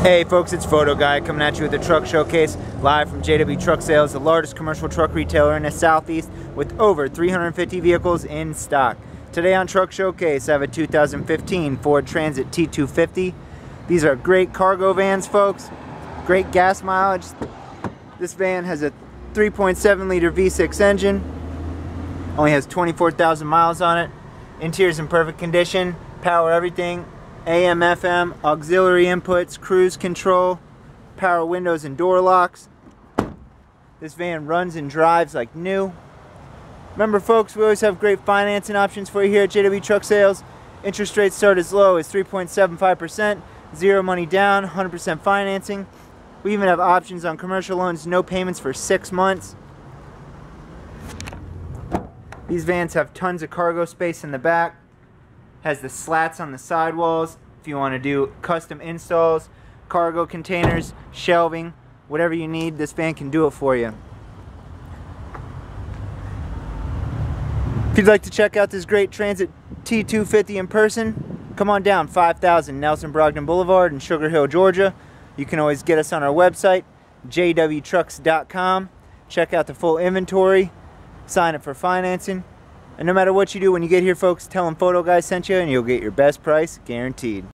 Hey folks, it's Photo Guy coming at you with a truck showcase live from JW Truck Sales, the largest commercial truck retailer in the Southeast with over 350 vehicles in stock. Today on Truck Showcase I have a 2015 Ford Transit T-250. These are great cargo vans, folks. Great gas mileage. This van has a 3.7 liter V6 engine. Only has 24,000 miles on it. Interior's in perfect condition. Power everything. AM, FM, auxiliary inputs, cruise control, power windows and door locks. This van runs and drives like new. Remember folks, we always have great financing options for you here at JW Truck Sales. Interest rates start as low as 3.75%, zero money down, 100% financing. We even have options on commercial loans, no payments for 6 months. These vans have tons of cargo space in the back. Has the slats on the sidewalls if you want to do custom installs, cargo containers, shelving, whatever you need, this van can do it for you. If you'd like to check out this great Transit T-250 in person, come on down 5000 Nelson Brogdon Boulevard in Sugar Hill, Georgia. You can always get us on our website, jwtrucks.com. Check out the full inventory, sign up for financing. And no matter what you do when you get here, folks, tell them Photo Guy sent you and you'll get your best price guaranteed.